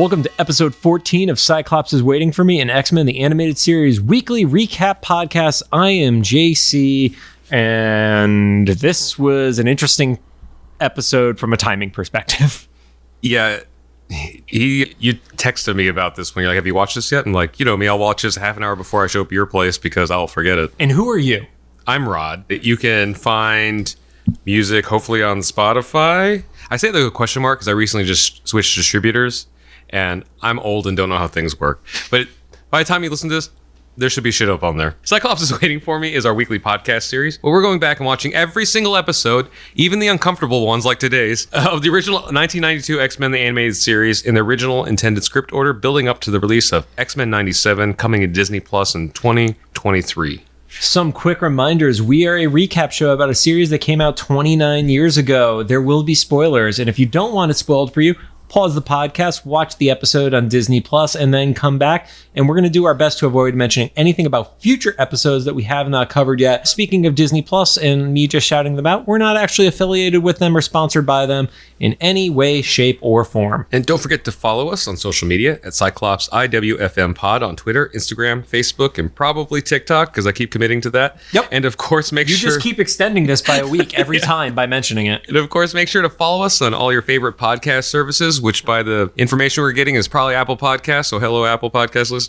Welcome to episode 14 of Cyclops is Waiting for Me, an X-Men the Animated Series weekly recap podcast. I am JC, and this was an interesting episode from a timing perspective. Yeah, you texted me about this when you're like, have you watched this yet? And like, you know me, I'll watch this half an hour before I show up at your place because I'll forget it. And who are you? I'm Rod. You can find music hopefully on Spotify. I say the question mark because I recently just switched distributors and I'm old and don't know how things work. But by the time you listen to this, there should be shit up on there. Cyclops is Waiting for Me is our weekly podcast series where we're going back and watching every single episode, even the uncomfortable ones like today's, of the original 1992 X-Men the Animated Series in the original intended script order, building up to the release of X-Men 97 coming to Disney Plus in 2023. Some quick reminders. We are a recap show about a series that came out 29 years ago. There will be spoilers, and if you don't want it spoiled for you, pause the podcast, watch the episode on Disney Plus, and then come back. And we're going to do our best to avoid mentioning anything about future episodes that we have not covered yet. Speaking of Disney Plus and me just shouting them out, we're not actually affiliated with them or sponsored by them in any way, shape, or form. And don't forget to follow us on social media at Cyclops IWFM Pod on Twitter, Instagram, Facebook, and probably TikTok, because I keep committing to that. Yep. And of course, You just keep extending this by a week every time by mentioning it. And of course, make sure to follow us on all your favorite podcast services, which by the information we're getting is probably Apple Podcasts. So hello, Apple Podcast listeners.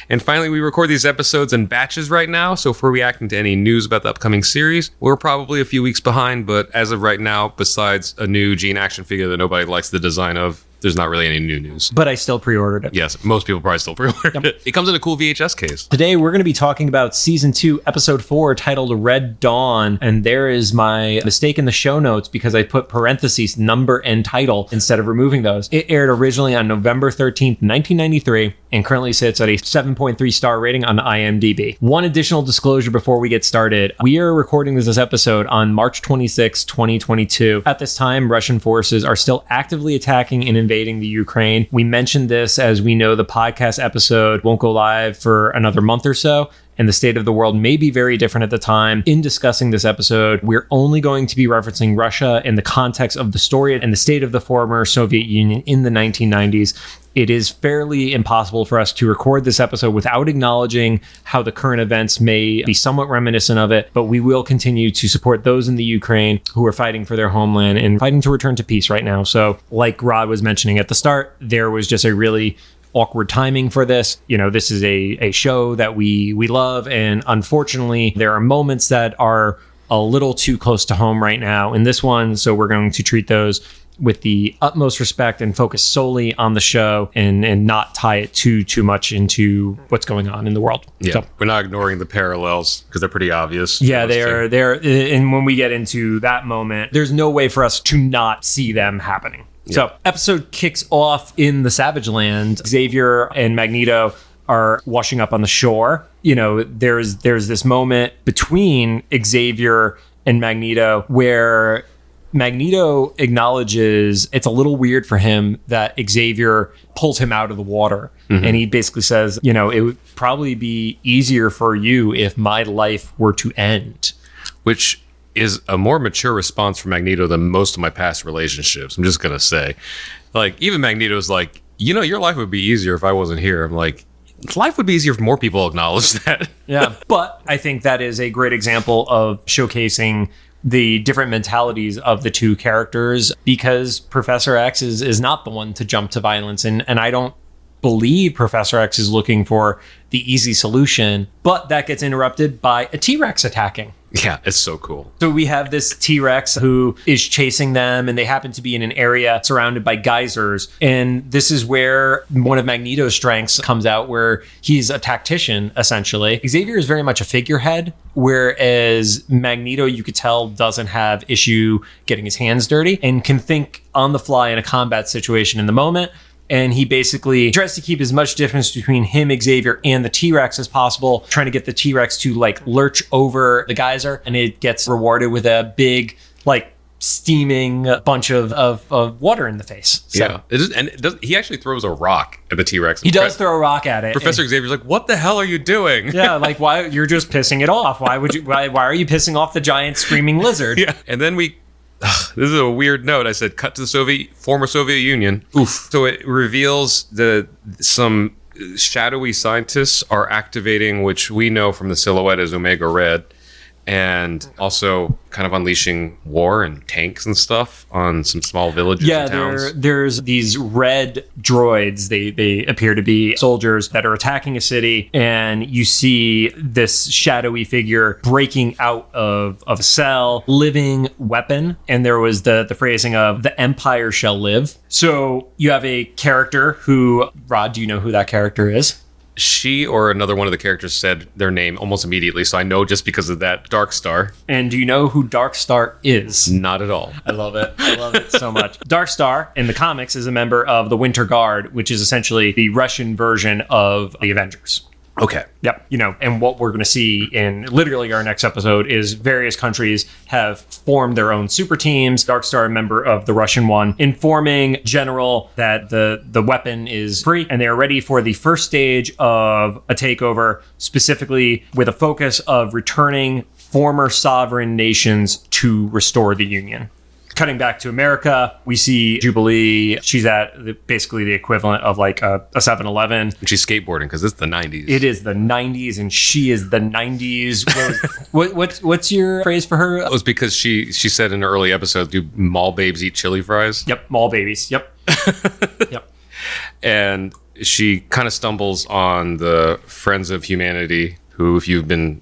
And finally, we record these episodes in batches right now. So if we're reacting to any news about the upcoming series, we're probably a few weeks behind. But as of right now, besides a new Gene action figure that nobody likes the design of, there's not really any new news. But I still pre-ordered it. Yes, most people probably still pre-ordered it. It comes in a cool VHS case. Today, we're going to be talking about Season 2, Episode 4, titled Red Dawn. And there is my mistake in the show notes because I put parentheses, number, and title instead of removing those. It aired originally on November 13th, 1993, and currently sits at a 7.3 star rating on IMDb. One additional disclosure before we get started. We are recording this episode on March 26, 2022. At this time, Russian forces are still actively attacking and invading the Ukraine. We mentioned this as we know the podcast episode won't go live for another month or so, and the state of the world may be very different at the time. In discussing this episode, we're only going to be referencing Russia in the context of the story and the state of the former Soviet Union in the 1990s. It is fairly impossible for us to record this episode without acknowledging how the current events may be somewhat reminiscent of it, but we will continue to support those in the Ukraine who are fighting for their homeland and fighting to return to peace right now. So like Rod was mentioning at the start, there was just a really awkward timing for this. You know, this is a show that we love, and unfortunately, there are moments that are a little too close to home right now in this one, so we're going to treat those with the utmost respect and focus solely on the show and not tie it too much into what's going on in the world. Yeah, so, we're not ignoring the parallels because they're pretty obvious. Yeah, they're and when we get into that moment, there's no way for us to not see them happening. Yeah. So, episode kicks off in the Savage Land. Xavier and Magneto are washing up on the shore. You know, there's this moment between Xavier and Magneto where Magneto acknowledges it's a little weird for him that Xavier pulls him out of the water. Mm-hmm. And he basically says, you know, it would probably be easier for you if my life were to end. Which is a more mature response from Magneto than most of my past relationships. I'm just going to say, like, even Magneto's like, you know, your life would be easier if I wasn't here. I'm like, life would be easier if more people acknowledge that. Yeah. But I think that is a great example of showcasing the different mentalities of the two characters, because Professor X is not the one to jump to violence. And I don't believe Professor X is looking for the easy solution, but that gets interrupted by a T-Rex attacking. Yeah, it's so cool. So we have this T-Rex who is chasing them, and they happen to be in an area surrounded by geysers. And this is where one of Magneto's strengths comes out, where he's a tactician, essentially. Xavier is very much a figurehead, whereas Magneto, you could tell, doesn't have issue getting his hands dirty and can think on the fly in a combat situation in the moment. And he basically tries to keep as much difference between him, Xavier, and the T-Rex as possible, trying to get the T-Rex to like lurch over the geyser, and it gets rewarded with a big, like, steaming bunch of water in the face. So. Yeah, he actually throws a rock at the T-Rex. He does throw a rock at it. Professor Xavier's like, "What the hell are you doing?" Yeah, like, why? You're just pissing it off. Why are you pissing off the giant screaming lizard? Yeah, and then we This is a weird note. I said, cut to the former Soviet Union. Oof. So it reveals that some shadowy scientists are activating, which we know from the silhouette as Omega Red, and also kind of unleashing war and tanks and stuff on some small villages and towns. There's these red droids. They appear to be soldiers that are attacking a city, and you see this shadowy figure breaking out of a cell, living weapon. And there was the phrasing of "the Empire shall live." So you have a character who, Rod, do you know who that character is? She or another one of the characters said their name almost immediately, so I know just because of that. Darkstar. And do you know who Darkstar is? Not at all. I love it. I love it so much. Darkstar in the comics is a member of the Winter Guard, which is essentially the Russian version of the Avengers. Okay. Yep. And what we're going to see in literally our next episode is various countries have formed their own super teams. Darkstar, a member of the Russian one, informing General that the weapon is free and they are ready for the first stage of a takeover, specifically with a focus of returning former sovereign nations to restore the Union. Cutting back to America, we see Jubilee. She's at basically the equivalent of like a 7-Eleven. And she's skateboarding because it's the 90s. It is the 90s, and she is the 90s. What's your phrase for her? It was because she said in an early episode, do mall babes eat chili fries? Yep, mall babies. Yep. Yep. And she kind of stumbles on the Friends of Humanity, who, if you've been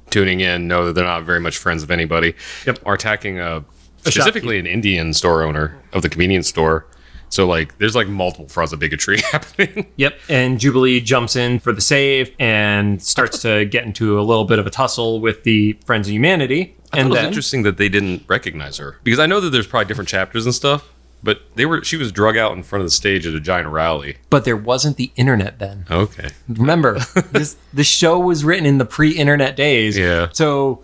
tuning in, know that they're not very much friends of anybody. Yep. Are attacking specifically an Indian store owner of the convenience store. So like there's like multiple fronts of bigotry happening. Yep. And Jubilee jumps in for the save and starts to get into a little bit of a tussle with the Friends of Humanity. I thought it was interesting that they didn't recognize her, because I know that there's probably different chapters and stuff, but she was drug out in front of the stage at a giant rally. But there wasn't the internet then. Okay. Remember, the show was written in the pre-internet days. Yeah. So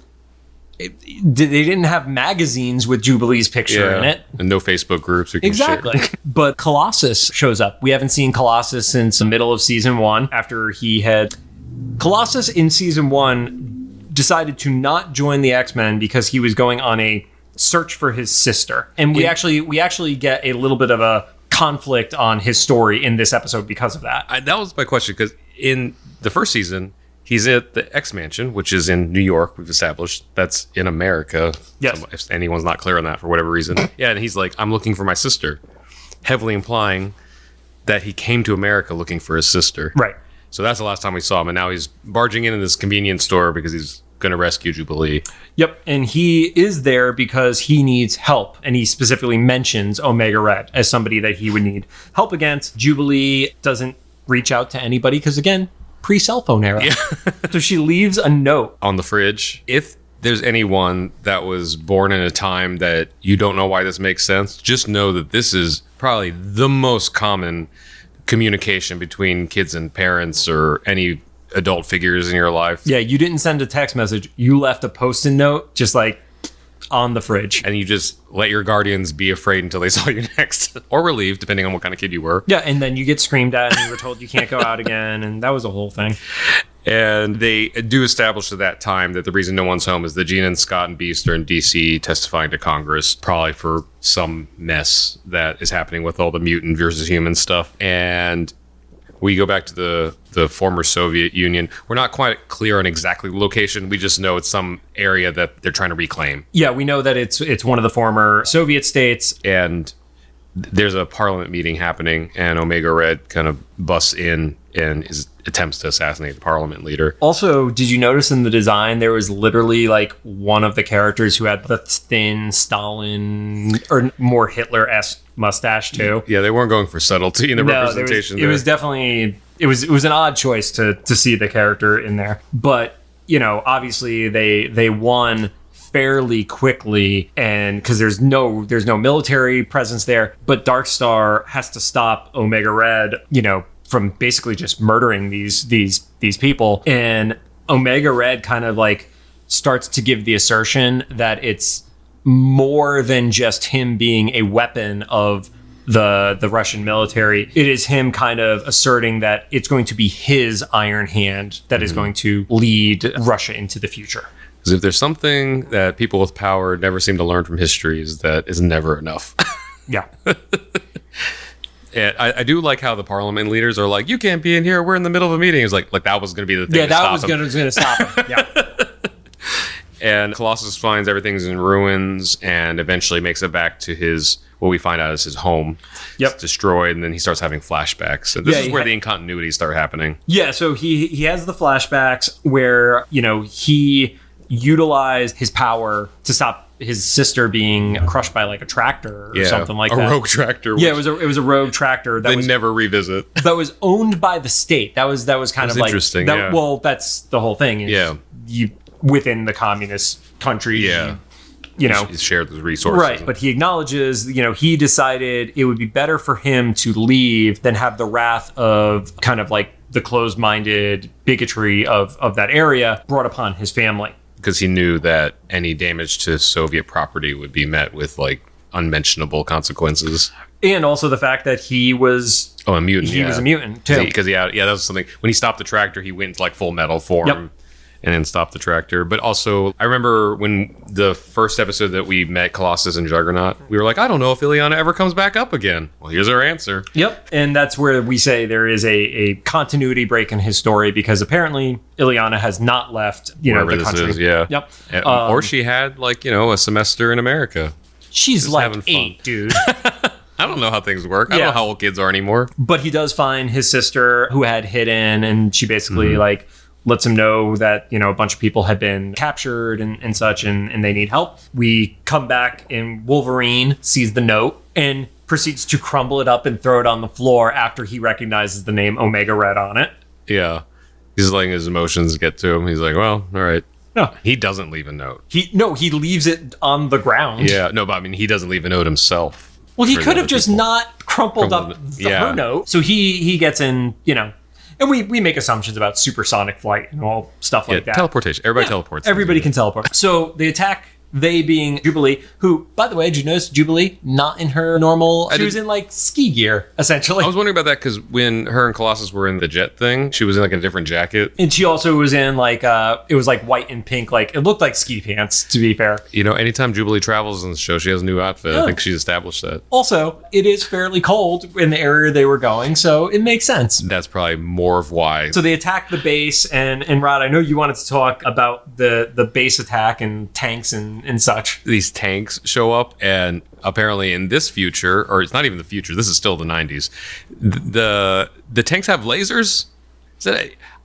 they didn't have magazines with Jubilee's picture in it. And no Facebook groups. Exactly. But Colossus shows up. We haven't seen Colossus since the middle of season 1, after he had... Colossus in season 1 decided to not join the X-Men because he was going on a search for his sister. And we actually get a little bit of a conflict on his story in this episode because of that. That was my question, because in the first season, he's at the X Mansion, which is in New York. We've established that's in America. Yes. If anyone's not clear on that for whatever reason. Yeah, and he's like, I'm looking for my sister, heavily implying that he came to America looking for his sister. Right. So that's the last time we saw him, and now he's barging into this convenience store because he's going to rescue Jubilee. Yep, and he is there because he needs help, and he specifically mentions Omega Red as somebody that he would need help against. Jubilee doesn't reach out to anybody because, again, pre-cell phone era. Yeah. So she leaves a note on the fridge. If there's anyone that was born in a time that you don't know why this makes sense, just know that this is probably the most common communication between kids and parents or any adult figures in your life. Yeah, you didn't send a text message. You left a post-it note just like on the fridge. And you just let your guardians be afraid until they saw you next. Or relieved, depending on what kind of kid you were. Yeah, and then you get screamed at and you were told you can't go out again. And that was a whole thing. And they do establish at that time that the reason no one's home is that Gina and Scott and Beast are in D.C. testifying to Congress, probably for some mess that is happening with all the mutant versus human stuff. And we go back to the former Soviet Union. We're not quite clear on exactly the location. We just know it's some area that they're trying to reclaim. Yeah, we know that it's one of the former Soviet states. And there's a parliament meeting happening, and Omega Red kind of busts in and attempts to assassinate the parliament leader. Also, did you notice in the design there was literally like one of the characters who had the thin Stalin or more Hitler-esque mustache too? Yeah, they weren't going for subtlety in the representation. It was definitely it was an odd choice to see the character in there. But, you know, obviously they won fairly quickly, and because there's no military presence there, but Darkstar has to stop Omega Red, you know, from basically just murdering these people. And Omega Red kind of like starts to give the assertion that it's more than just him being a weapon of the Russian military. It is him kind of asserting that it's going to be his iron hand that is going to lead Russia into the future. Because if there's something that people with power never seem to learn from history, is that is never enough. Yeah. And I do like how the parliament leaders are like, you can't be in here. We're in the middle of a meeting. It's like that was going to be the thing. Yeah, that was going to stop him. Yeah. And Colossus finds everything's in ruins and eventually makes it back to his, what we find out is his home. Yep. It's destroyed, and then he starts having flashbacks. And this is where the incontinuities start happening. Yeah, so he has the flashbacks where, he utilized his power to stop his sister being crushed by like a tractor or something like that. A rogue tractor. Yeah, it was a rogue tractor that they never revisit. That was owned by the state. That was kind of like interesting. Well, that's the whole thing. You within the communist country. Yeah. He's shared the resources. Right, but he acknowledges, he decided it would be better for him to leave than have the wrath of kind of like the closed-minded bigotry of that area brought upon his family. Because he knew that any damage to Soviet property would be met with like unmentionable consequences. And also the fact that he was... a mutant. He was a mutant, too. Because that was something... When he stopped the tractor, he went into like full metal form. And then stopped the tractor. But also, I remember when the first episode that we met Colossus and Juggernaut, we were like, I don't know if Illyana ever comes back up again. Well, here's our answer. Yep. And that's where we say there is a continuity break in his story, because apparently Illyana has not left, wherever the country. This is, yeah. Yep. Or she had like, a semester in America. She's like 8, dude. I don't know how things work. I don't know how old kids are anymore. But he does find his sister who had hidden, and she basically lets him know that, a bunch of people had been captured and such, and they need help. We come back and Wolverine sees the note and proceeds to crumble it up and throw it on the floor after he recognizes the name Omega Red on it. Yeah. He's letting his emotions get to him. He's like, well, all right. No. He doesn't leave a note. He leaves it on the ground. Yeah. No, but I mean, he doesn't leave a note himself. Well, he could have just not crumpled up her note. So he gets in, and we make assumptions about supersonic flight and all stuff like that. Teleportation. Everybody teleports. Everybody can teleport. So they attack, they being Jubilee, who, by the way, did you notice Jubilee not in her normal... She was in, like, ski gear, essentially. I was wondering about that because when her and Colossus were in the jet thing, she was in, like, a different jacket. And she also was in, like, it was, like, white and pink. Like, it looked like ski pants, to be fair. Anytime Jubilee travels in the show, she has a new outfit. I think she's established that. Also, it is fairly cold in the area they were going, so it makes sense. That's probably more of why. So they attack the base, and Rod, I know you wanted to talk about the base attack and tanks and such. These tanks show up, and apparently in this future, or it's not even the future, this is still the 90s, the tanks have lasers?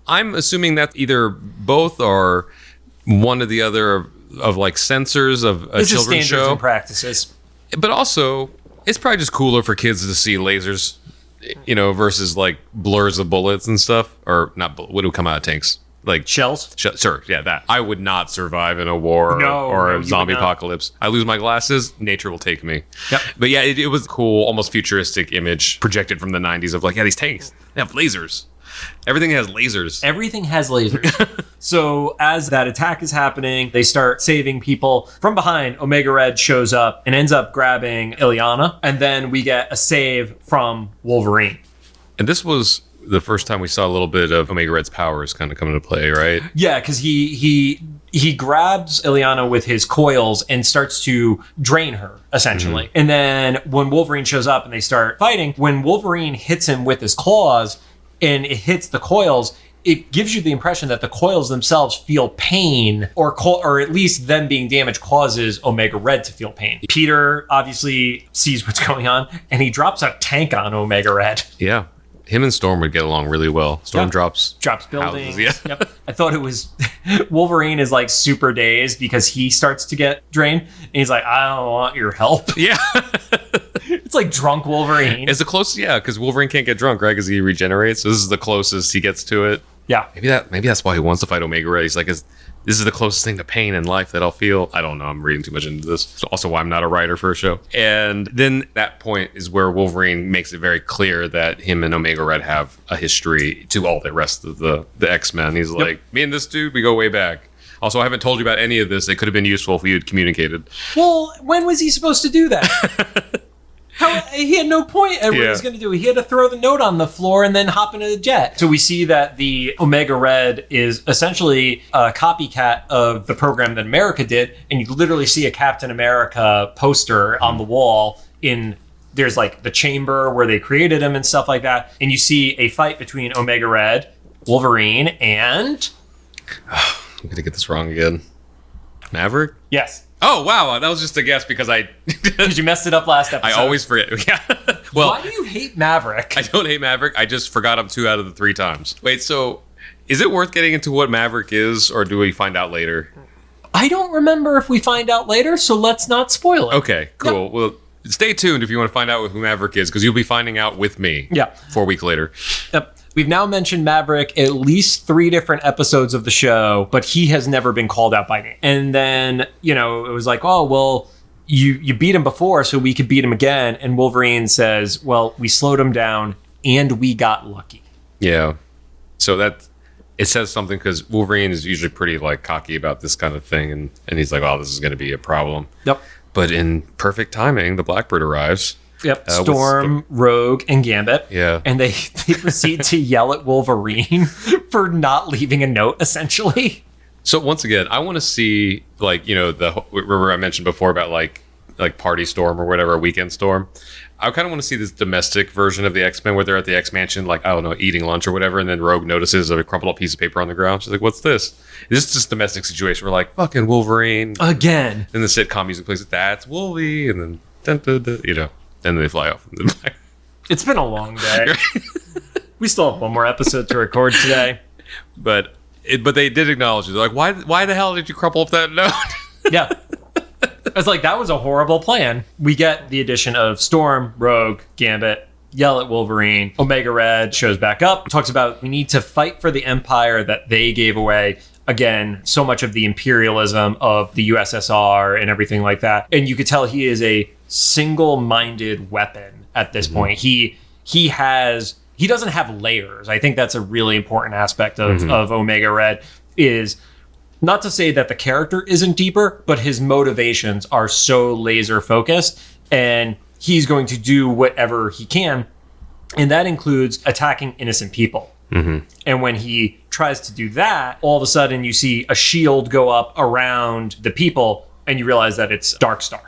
I'm assuming that either both or one or the other of like sensors of a children's show. And practices. But also, it's probably just cooler for kids to see lasers, versus like blurs of bullets and stuff. Or not, what do come out of tanks? Like shells? Sure, yeah, that. I would not survive in a war or a zombie apocalypse. I lose my glasses, nature will take me. Yep. But yeah, it was cool, almost futuristic image projected from the 90s of like, these tanks, they have lasers. Everything has lasers. Everything has lasers. So as that attack is happening, they start saving people. From behind, Omega Red shows up and ends up grabbing Illyana. And then we get a save from Wolverine. And this was the first time we saw a little bit of Omega Red's powers kind of come into play, right? Yeah, because he grabs Illyana with his coils and starts to drain her, essentially. Mm-hmm. And then when Wolverine shows up and they start fighting, when Wolverine hits him with his claws and it hits the coils, it gives you the impression that the coils themselves feel pain, or at least them being damaged causes Omega Red to feel pain. Peter obviously sees what's going on, and he drops a tank on Omega Red. Yeah. Him and Storm would get along really well. Storm drops buildings. Houses, yeah. Yep. I thought it was Wolverine is like super dazed because he starts to get drained, and he's like, I don't want your help. Yeah. It's like drunk Wolverine. It's the closest, because Wolverine can't get drunk, right? Because he regenerates. So this is the closest he gets to it. Yeah. Maybe that's why he wants to fight Omega Red. He's like, this is the closest thing to pain in life that I'll feel. I don't know. I'm reading too much into this. It's also why I'm not a writer for a show. And then that point is where Wolverine makes it very clear that him and Omega Red have a history to all the rest of the X-Men. He's like, me and this dude, we go way back. Also, I haven't told you about any of this. It could have been useful if we had communicated. Well, when was he supposed to do that? He had no point at what he was going to do. He had to throw the note on the floor and then hop into the jet. So we see that the Omega Red is essentially a copycat of the program that America did. And you literally see a Captain America poster on the wall there's like the chamber where they created him and stuff like that. And you see a fight between Omega Red, Wolverine, and... I'm going to get this wrong again. Maverick? Yes. Oh, wow. That was just a guess because Because you messed it up last episode. I always forget. Yeah. Well, why do you hate Maverick? I don't hate Maverick. I just forgot him 2 out of the 3 times. Wait, so is it worth getting into what Maverick is, or do we find out later? I don't remember if we find out later, so let's not spoil it. Okay, cool. Yep. Well, stay tuned if you want to find out who Maverick is, because you'll be finding out with me. Yeah. 4 weeks later. Yep. We've now mentioned Maverick at least 3 different episodes of the show, but he has never been called out by name. And then, it was like, oh, well, you beat him before, so we could beat him again. And Wolverine says, well, we slowed him down and we got lucky. Yeah. So it says something, because Wolverine is usually pretty cocky about this kind of thing. And he's like, oh, this is going to be a problem. Yep. But in perfect timing, the Blackbird arrives. Yep, Storm, Rogue, and Gambit. Yeah. And they proceed to yell at Wolverine for not leaving a note, essentially. So once again, I want to see, remember I mentioned before about like Party Storm or whatever, Weekend Storm. I kind of want to see this domestic version of the X-Men where they're at the X-Mansion, eating lunch or whatever, and then Rogue notices a crumpled up piece of paper on the ground. She's like, what's this? This is just a domestic situation. We're like, fucking Wolverine. Again. And the sitcom music plays, that's Wolvie, and then, and then they fly off. It's been a long day. We still have one more episode to record today. But they did acknowledge it. They're like, why the hell did you crumple up that note? Yeah. It's like, that was a horrible plan. We get the addition of Storm, Rogue, Gambit, yell at Wolverine. Omega Red shows back up, talks about we need to fight for the empire that they gave away. Again, so much of the imperialism of the USSR and everything like that. And you could tell he is a single-minded weapon at this point. He doesn't have layers. I think that's a really important aspect of Omega Red, is not to say that the character isn't deeper, but his motivations are so laser focused, and he's going to do whatever he can. And that includes attacking innocent people. Mm-hmm. And when he tries to do that, all of a sudden you see a shield go up around the people, and you realize that it's Darkstar.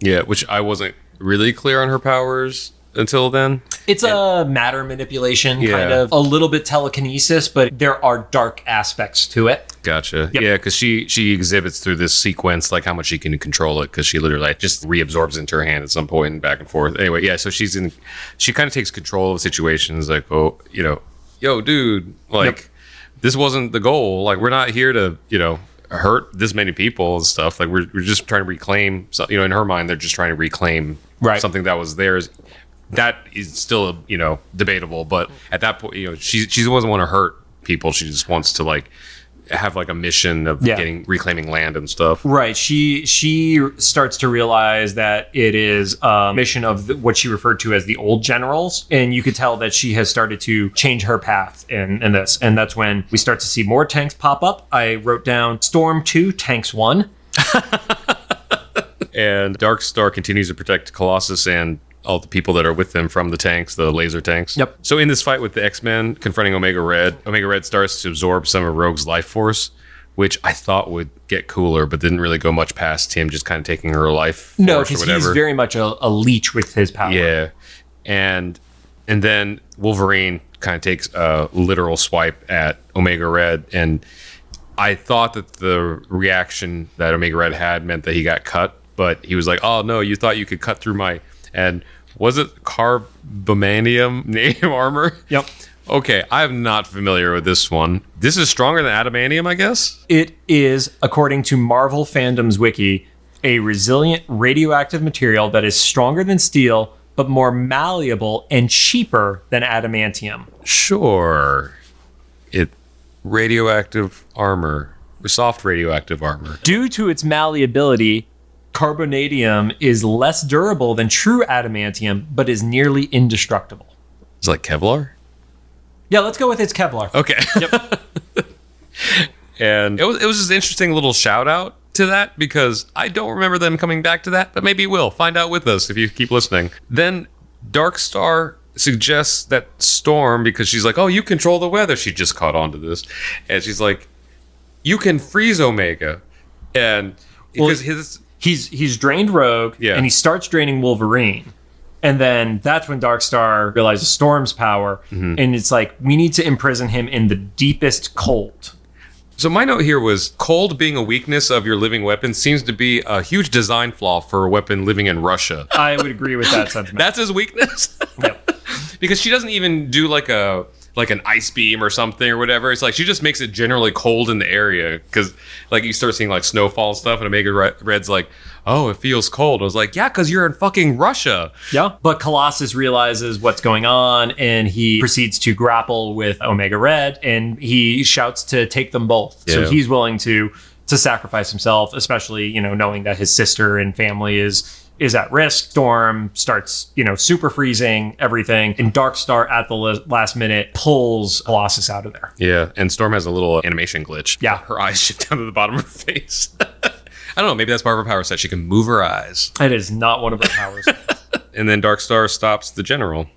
Yeah, which I wasn't really clear on her powers until then. It's a matter manipulation, kind of. A little bit telekinesis, but there are dark aspects to it. Gotcha. Yep. Yeah, because she exhibits through this sequence how much she can control it, because she literally just reabsorbs into her hand at some point and back and forth. Anyway, yeah, so she kind of takes control of situations, yo, dude, this wasn't the goal. We're not here to, hurt this many people and stuff. We're just trying to reclaim, in her mind, they're just trying to reclaim something that was theirs. That is still, debatable. But at that point, she doesn't want to hurt people. She just wants to have a mission of reclaiming land and stuff. Right. She starts to realize that it is a mission of what she referred to as the old generals. And you could tell that she has started to change her path in this. And that's when we start to see more tanks pop up. I wrote down Storm 2, Tanks 1. And Darkstar continues to protect Colossus and all the people that are with them from the tanks, the laser tanks. Yep. So in this fight with the X-Men confronting Omega Red starts to absorb some of Rogue's life force, which I thought would get cooler, but didn't really go much past him just kind of taking her life force or whatever. No, because he's very much a leech with his power. Yeah. And then Wolverine kind of takes a literal swipe at Omega Red, and I thought that the reaction that Omega Red had meant that he got cut, but he was like, oh no, you thought you could cut through my... And was it carbamanium name armor? Yep. Okay, I'm not familiar with this one. This is stronger than adamantium, I guess? It is, according to Marvel Fandom's wiki, a resilient radioactive material that is stronger than steel, but more malleable and cheaper than adamantium. Sure. Radioactive armor. Soft radioactive armor. Due to its malleability, carbonadium is less durable than true adamantium, but is nearly indestructible. It's like Kevlar? Yeah, let's go with it's Kevlar. Okay. Yep. And it was just an interesting little shout out to that because I don't remember them coming back to that, but maybe we'll find out with us if you keep listening. Then Darkstar suggests that Storm, because she's like, oh, you control the weather. She just caught on to this. And she's like, you can freeze Omega. And because he's drained Rogue, and he starts draining Wolverine. And then that's when Darkstar realizes Storm's power. And it's like, we need to imprison him in the deepest cold. So my note here was, cold being a weakness of your living weapon seems to be a huge design flaw for a weapon living in Russia. I would agree with that sentiment. That's his weakness? Yep. Because she doesn't even do like an ice beam or something or whatever. It's like she just makes it generally cold in the area. Because like you start seeing like snowfall and stuff, and Omega Red's like, oh, it feels cold. I was like, yeah, because you're in fucking Russia. Yeah. But Colossus realizes what's going on, and he proceeds to grapple with Omega Red, and he shouts to take them both. Yeah. So he's willing to sacrifice himself, especially, knowing that his sister and family is at risk. Storm starts, super freezing everything, and Darkstar at the last minute pulls Colossus out of there. Yeah, and Storm has a little animation glitch. Yeah. Her eyes shift down to the bottom of her face. I don't know, maybe that's part of her power set. She can move her eyes. It is not one of her powers. And then Darkstar stops the general.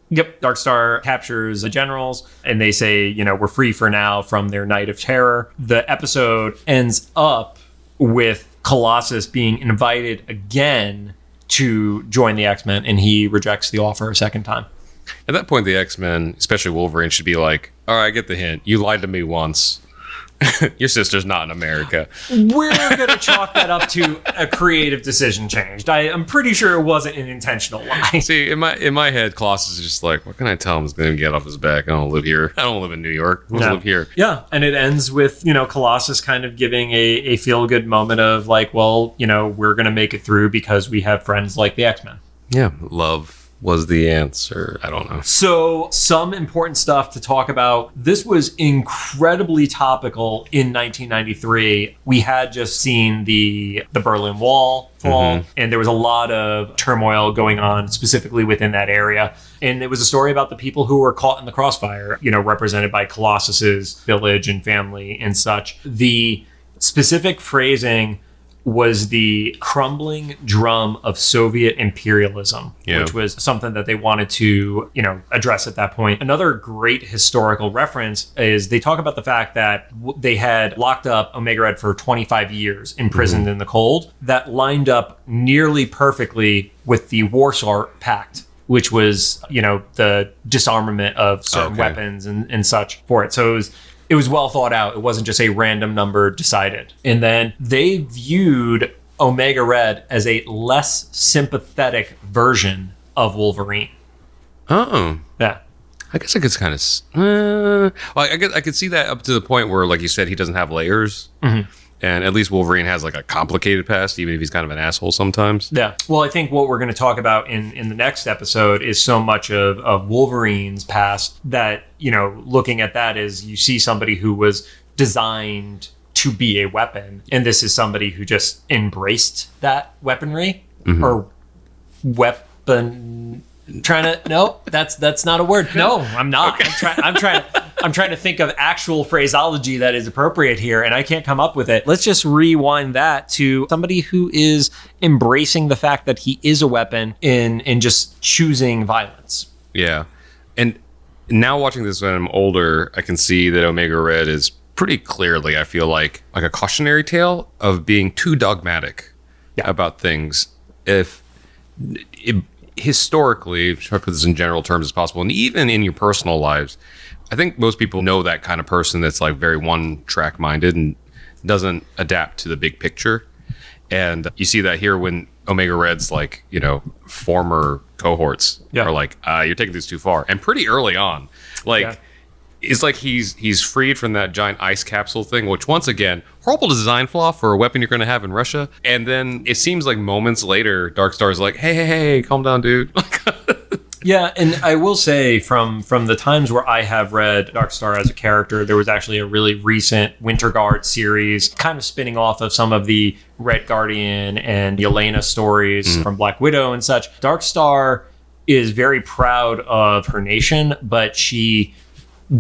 Yep, Darkstar captures the generals, and they say, we're free for now from their night of terror. The episode ends up with Colossus being invited again to join the X-Men, and he rejects the offer a second time. At that point, the X-Men, especially Wolverine, should be like, all right, I get the hint. You lied to me once. Your sister's not in America. We're going to chalk that up to a creative decision changed. I'm pretty sure it wasn't an intentional lie. See, in my head, Colossus is just like, what can I tell him is going to get off his back? I don't live here. I don't live in New York. I live here. Yeah, and it ends with, Colossus kind of giving a feel-good moment of like, well, we're going to make it through because we have friends like the X-Men. Yeah, love was the answer. I don't know. So some important stuff to talk about. This was incredibly topical in 1993. We had just seen the Berlin Wall fall, and there was a lot of turmoil going on specifically within that area. And it was a story about the people who were caught in the crossfire, represented by Colossus's village and family and such. The specific phrasing was the crumbling drum of Soviet imperialism, which was something that they wanted to, address at that point. Another great historical reference is they talk about the fact that they had locked up Omega Red for 25 years, imprisoned in the cold. That lined up nearly perfectly with the Warsaw Pact, which was, the disarmament of certain weapons and such for it. So it was well thought out. It wasn't just a random number decided. And then they viewed Omega Red as a less sympathetic version of Wolverine. Oh. Yeah. I guess I could kind of... well, I could see that up to the point where, like you said, he doesn't have layers. And at least Wolverine has like a complicated past, even if he's kind of an asshole sometimes. Yeah. Well, I think what we're going to talk about in the next episode is so much of Wolverine's past that, looking at that is you see somebody who was designed to be a weapon. And this is somebody who just embraced that weaponry or weapon. No, that's not a word. No, I'm not. Okay. I'm trying to think of actual phraseology that is appropriate here, and I can't come up with it. Let's just rewind that to somebody who is embracing the fact that he is a weapon in just choosing violence. Yeah. And now watching this when I'm older, I can see that Omega Red is pretty clearly, I feel like a cautionary tale of being too dogmatic about things. Historically, try to put this in general terms as possible, and even in your personal lives, I think most people know that kind of person that's like very one-track minded and doesn't adapt to the big picture. And you see that here when Omega Red's like, former cohorts are like, you're taking this too far. And pretty early on, it's like he's freed from that giant ice capsule thing, which once again, horrible design flaw for a weapon you're going to have in Russia. And then it seems like moments later, Darkstar's like, hey, calm down, dude. Yeah, and I will say from the times where I have read Darkstar as a character, there was actually a really recent Winter Guard series kind of spinning off of some of the Red Guardian and Yelena stories from Black Widow and such. Darkstar is very proud of her nation, but she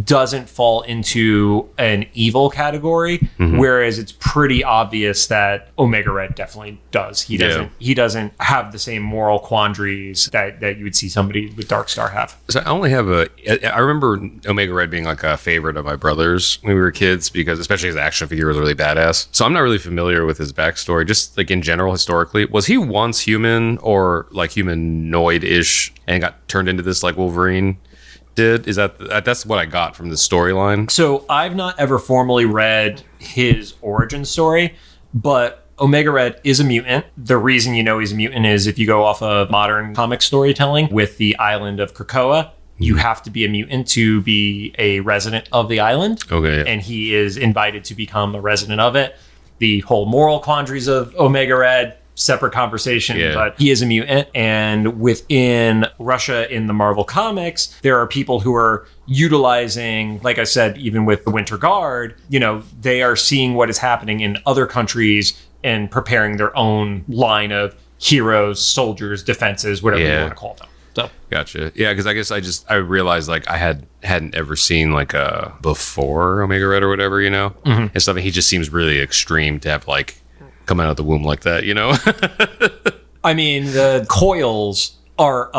doesn't fall into an evil category, whereas it's pretty obvious that Omega Red definitely does. He doesn't have the same moral quandaries that you would see somebody with Darkstar have. So I remember Omega Red being like a favorite of my brothers when we were kids, because especially his action figure was really badass. So I'm not really familiar with his backstory, just like in general historically. Was he once human or like humanoid-ish and got turned into this like Wolverine did? That's what I got from the storyline? So I've not ever formally read his origin story, but Omega Red is a mutant. The reason you know he's a mutant is if you go off of modern comic storytelling with the island of Krakoa, you have to be a mutant to be a resident of the island. Okay. Yeah. And he is invited to become a resident of it. The whole moral quandaries of Omega Red, separate conversation, but he is a mutant. And within Russia in the Marvel comics, there are people who are utilizing, like I said, even with the Winter Guard, they are seeing what is happening in other countries and preparing their own line of heroes, soldiers, defenses, whatever you want to call them. So gotcha. Yeah, because I guess I realized like I hadn't ever seen like a before Omega Red or whatever, and stuff. And he just seems really extreme to have like come out of the womb like that, I mean, the coils are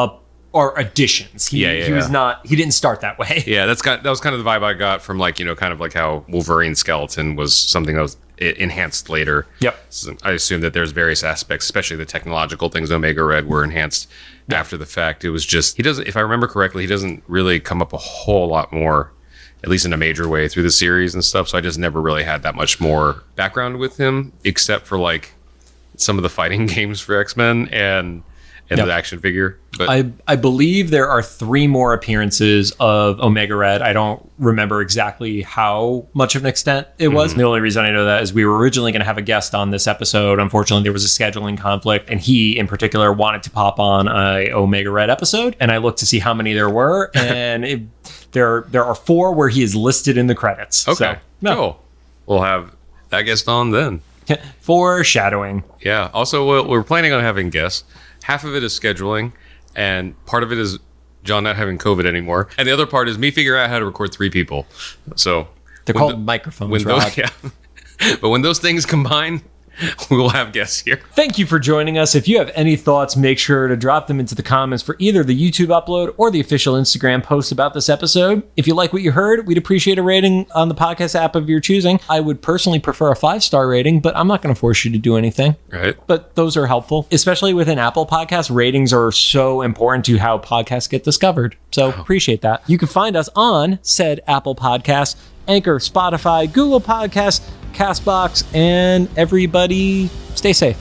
additions. He didn't start that way. Yeah, that was kind of the vibe I got from like, kind of like how Wolverine's skeleton was something that was enhanced later. Yep. So I assume that there's various aspects, especially the technological things Omega Red were enhanced after the fact. It was just, if I remember correctly, he doesn't really come up a whole lot more, at least in a major way, through the series and stuff. So I just never really had that much more background with him, except for like some of the fighting games for X-Men and the action figure. But I believe there are 3 more appearances of Omega Red. I don't remember exactly how much of an extent it was. The only reason I know that is we were originally going to have a guest on this episode. Unfortunately, there was a scheduling conflict, and he in particular wanted to pop on a Omega Red episode. And I looked to see how many there were, and there are 4 where he is listed in the credits. Okay, so, cool. We'll have that guest on then. Foreshadowing. Yeah. Also, we're planning on having guests. Half of it is scheduling, and part of it is John not having COVID anymore, and the other part is me figuring out how to record 3 people. So they're called microphones, Rod. But when those things combine, we will have guests here. Thank you for joining us. If you have any thoughts, make sure to drop them into the comments for either the YouTube upload or the official Instagram post about this episode. If you like what you heard, we'd appreciate a rating on the podcast app of your choosing. I would personally prefer a 5-star rating, but I'm not going to force you to do anything. Right. But those are helpful, especially within Apple Podcasts. Ratings are so important to how podcasts get discovered. So appreciate that. You can find us on said Apple Podcasts, Anchor, Spotify, Google Podcasts, CastBox, and everybody stay safe.